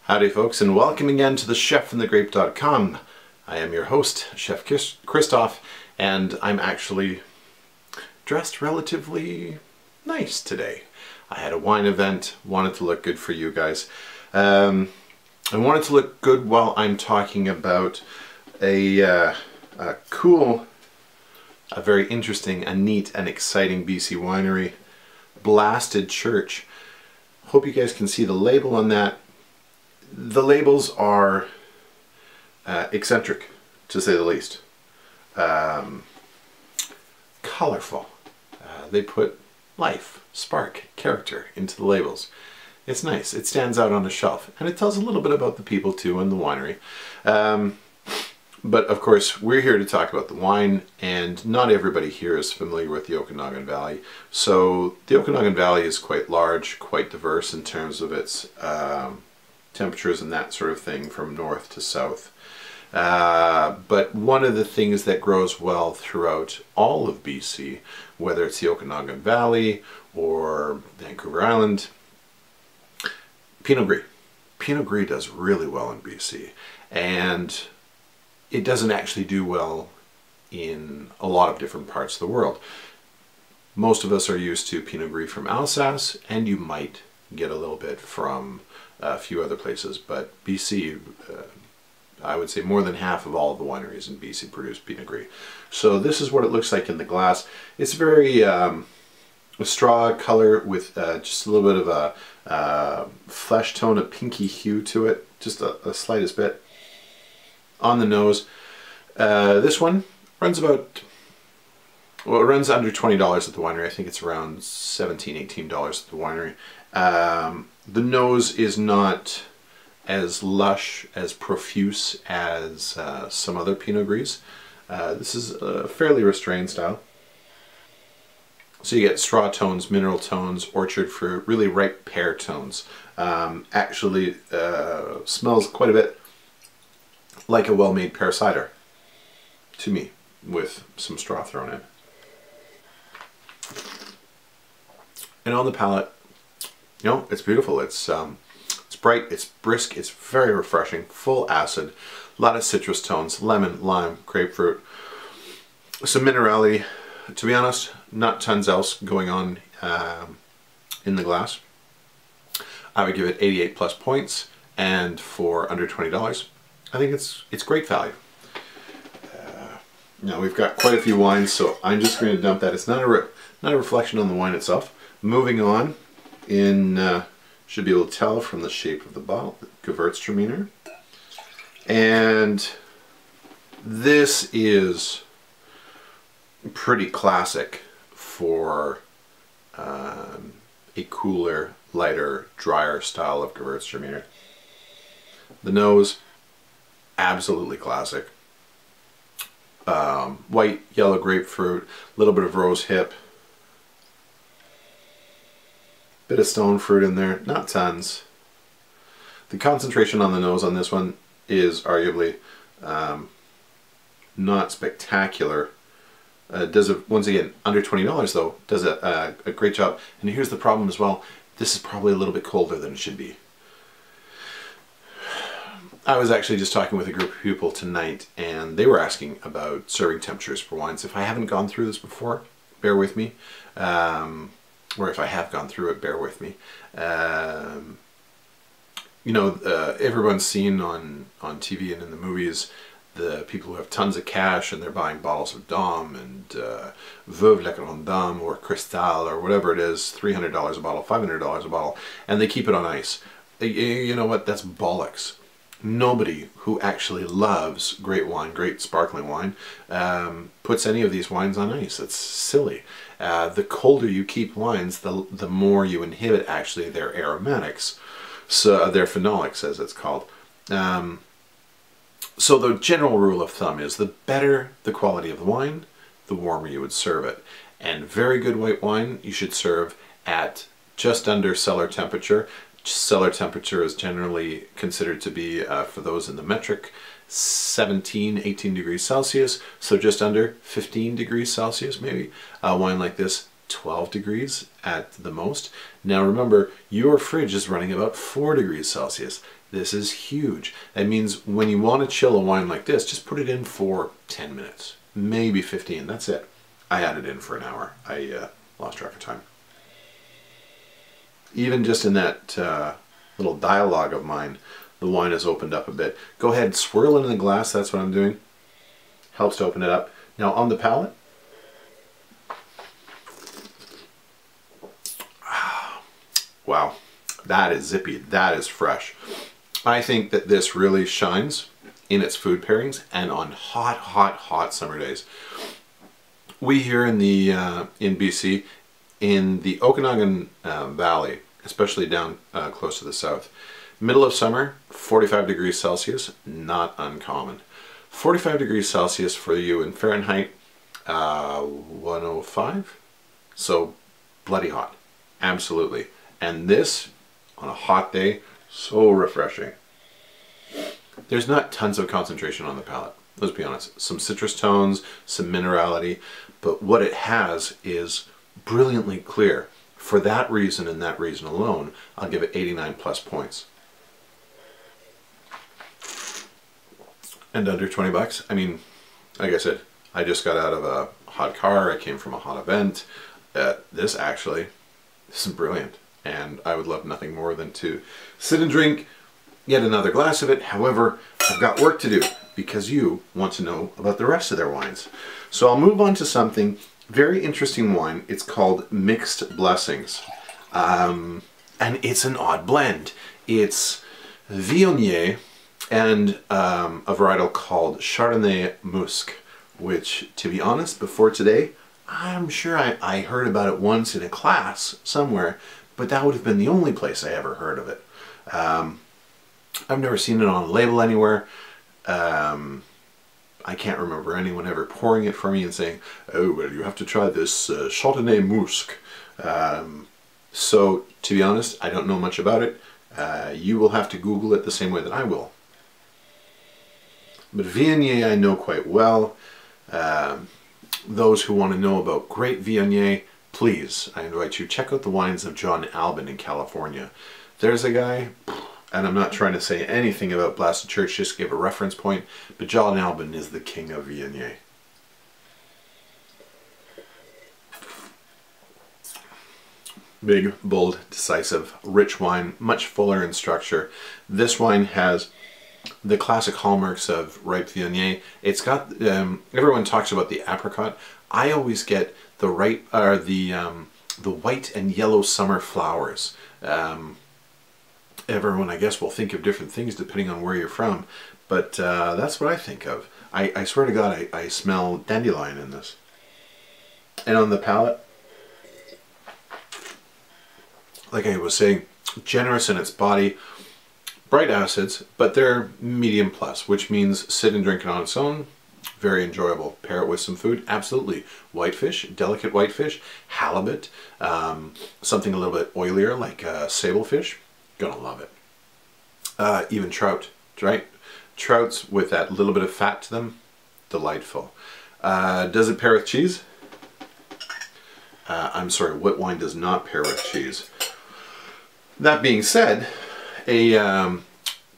Howdy folks, and welcome again to the chefandthegrape.com. I am your host, Chef Christoph, and I'm actually dressed relatively nice today. I had a wine event, wanted to look good for you guys. I wanted to look good while I'm talking about a cool, a very interesting, a neat and exciting BC winery, Blasted Church. Hope you guys can see the label on that. The labels are eccentric, to say the least. Colorful. They put life, spark, character into the labels. It's nice. It stands out on a shelf. And it tells a little bit about the people too and the winery. But of course, we're here to talk about the wine, and not everybody here is familiar with the Okanagan Valley. So the Okanagan Valley is quite large, quite diverse in terms of its temperatures and that sort of thing from north to south. But one of the things that grows well throughout all of BC, whether it's the Okanagan Valley or Vancouver Island, Pinot Gris. Pinot Gris does really well in BC, and it doesn't actually do well in a lot of different parts of the world. Most of us are used to Pinot Gris from Alsace, and you might get a little bit from a few other places, but BC, I would say more than half of all of the wineries in BC produce Pinot Gris. So this is what it looks like in the glass. It's very a straw color with just a little bit of a flesh tone, a pinky hue to it, just a slightest bit. On the nose, this one runs about, well, it runs under $20 at the winery. I think it's around $17, $18 at the winery. The nose is not as lush, as profuse as some other Pinot Gris. This is a fairly restrained style. So you get straw tones, mineral tones, orchard fruit, really ripe pear tones. Actually smells quite a bit like a well-made pear cider, to me, with some straw thrown in. And on the palate, you know, it's beautiful. It's bright, it's brisk, it's very refreshing, full acid, a lot of citrus tones, lemon, lime, grapefruit, some minerality. To be honest, not tons else going on in the glass. I would give it 88 plus points, and for under $20, I think it's great value. Now we've got quite a few wines, so I'm just going to dump that. It's not a reflection on the wine itself. Moving on, should be able to tell from the shape of the bottle, Gewürztraminer. And this is pretty classic for a cooler, lighter, drier style of Gewürztraminer. The nose, absolutely classic. White, yellow grapefruit, a little bit of rose hip, bit of stone fruit in there, not tons. The concentration on the nose on this one is arguably not spectacular. Does it, once again, under $20 though, does a great job. And here's the problem as well, this is probably a little bit colder than it should be. I was actually just talking with a group of people tonight, and they were asking about serving temperatures for wines. If I haven't gone through this before, bear with me. Or if I have gone through it, bear with me. You know, everyone's seen on TV and in the movies the people who have tons of cash and they're buying bottles of Dom and Veuve La Grande Dame or Cristal or whatever it is, $300 a bottle, $500 a bottle, and they keep it on ice. You know what? That's bollocks. Nobody who actually loves great wine, great sparkling wine, puts any of these wines on ice. It's silly. The colder you keep wines, the more you inhibit actually their aromatics, so their phenolics as it's called. So the general rule of thumb is the better the quality of the wine, the warmer you would serve it. And very good white wine you should serve at just under cellar temperature. Cellar temperature is generally considered to be, for those in the metric, 17, 18 degrees Celsius, so just under 15 degrees Celsius maybe. A wine like this, 12 degrees at the most. Now remember, your fridge is running about 4 degrees Celsius. This is huge. That means when you want to chill a wine like this, just put it in for 10 minutes, maybe 15. That's it. I had it in for an hour. I lost track of time. Even just in that little dialogue of mine, the wine has opened up a bit. Go ahead, swirl it in the glass. That's what I'm doing. Helps to open it up. Now on the palate. Wow, that is zippy. That is fresh. I think that this really shines in its food pairings and on hot, hot, hot summer days. We here in the in BC, in the Okanagan Valley, especially down close to the south, middle of summer, 45 degrees Celsius, not uncommon. 45 degrees Celsius for you in Fahrenheit, 105, so bloody hot, absolutely. And this, on a hot day, so refreshing. There's not tons of concentration on the palate, let's be honest. Some citrus tones, some minerality, but what it has is brilliantly clear. For that reason and that reason alone, I'll give it 89 plus points. And under 20 bucks, I mean, like I said, I just got out of a hot car, I came from a hot event. This is brilliant. And I would love nothing more than to sit and drink yet another glass of it. However, I've got work to do because you want to know about the rest of their wines. So I'll move on to something very interesting wine. It's called Mixed Blessings. And it's an odd blend. It's Viognier and a varietal called Chardonnay Musc, which, to be honest, before today, I'm sure I heard about it once in a class somewhere, but that would have been the only place I ever heard of it. I've never seen it on a label anywhere. I can't remember anyone ever pouring it for me and saying, oh, well, you have to try this Chardonnay Musc. So, to be honest, I don't know much about it. You will have to Google it the same way that I will. But Viognier I know quite well. Those who want to know about great Viognier, please, I invite you, check out the wines of John Albin in California. There's a guy, and I'm not trying to say anything about Blasted Church, just give a reference point, but John Albin is the king of Viognier. Big, bold, decisive, rich wine, much fuller in structure. This wine has the classic hallmarks of ripe Viognier. It's got, everyone talks about the apricot. I always get the white and yellow summer flowers. Everyone, I guess, will think of different things depending on where you're from, but that's what I think of. I swear to God, I smell dandelion in this. And on the palate, like I was saying, generous in its body, bright acids, but they're medium plus, which means sit and drink it on its own. Very enjoyable. Pair it with some food, absolutely. Whitefish, delicate whitefish, halibut, something a little bit oilier like sablefish, gonna love it. Even trout, right? Trouts with that little bit of fat to them, delightful. Does it pair with cheese? I'm sorry, what wine does not pair with cheese? That being said, a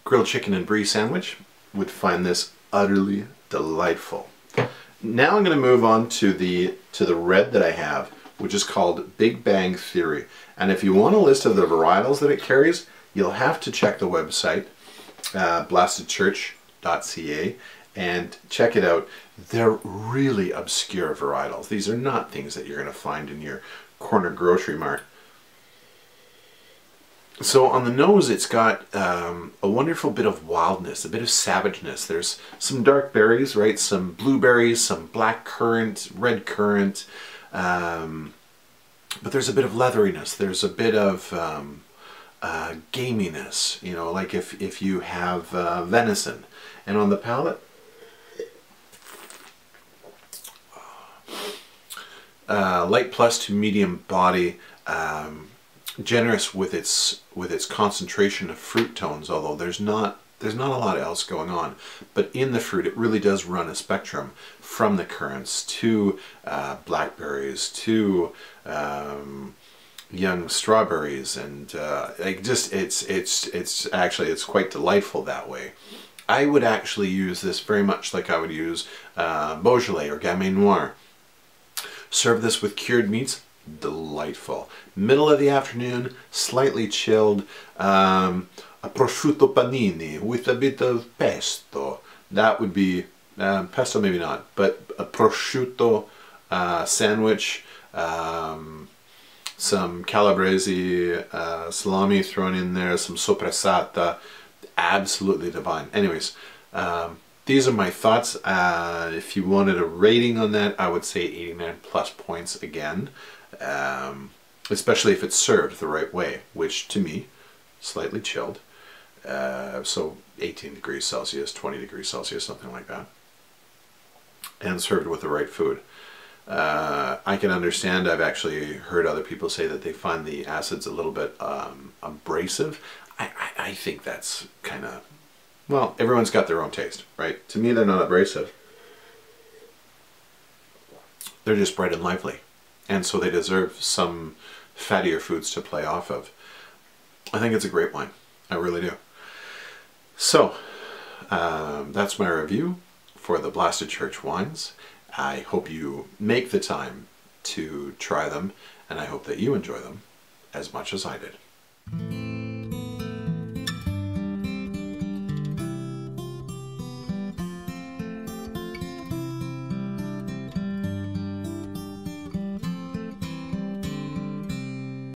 grilled chicken and brie sandwich would find this utterly delightful. Now I'm going to move on to the red that I have, which is called Big Bang Theory. And if you want a list of the varietals that it carries, you'll have to check the website, blastedchurch.ca, and check it out. They're really obscure varietals. These are not things that you're going to find in your corner grocery mart. So on the nose, it's got a wonderful bit of wildness, a bit of savageness. There's some dark berries, right? Some blueberries, some black currant, red currant. But there's a bit of leatheriness. There's a bit of gaminess, you know, like if you have venison. And on the palate, light plus to medium body. Generous with its concentration of fruit tones, although there's not a lot else going on. But in the fruit, it really does run a spectrum from the currants to blackberries to young strawberries, and like just it's quite delightful that way. I would actually use this very much like I would use Beaujolais or Gamay Noir. Serve this with cured meats, delightful. Middle of the afternoon, slightly chilled, a prosciutto panini with a bit of pesto. That would be, pesto maybe not, but a prosciutto sandwich, some calabrese salami thrown in there, some soppressata, absolutely divine. Anyways, these are my thoughts. If you wanted a rating on that, I would say 89 plus points again, especially if it's served the right way, which to me, slightly chilled, so 18 degrees Celsius, 20 degrees Celsius, something like that, and served with the right food. I can understand, I've actually heard other people say that they find the acids a little bit abrasive. I think that's kind of, well, everyone's got their own taste, right? To me, they're not abrasive. They're just bright and lively. And so they deserve some fattier foods to play off of. I think it's a great wine. I really do. So, that's my review for the Blasted Church wines. I hope you make the time to try them, and I hope that you enjoy them as much as I did.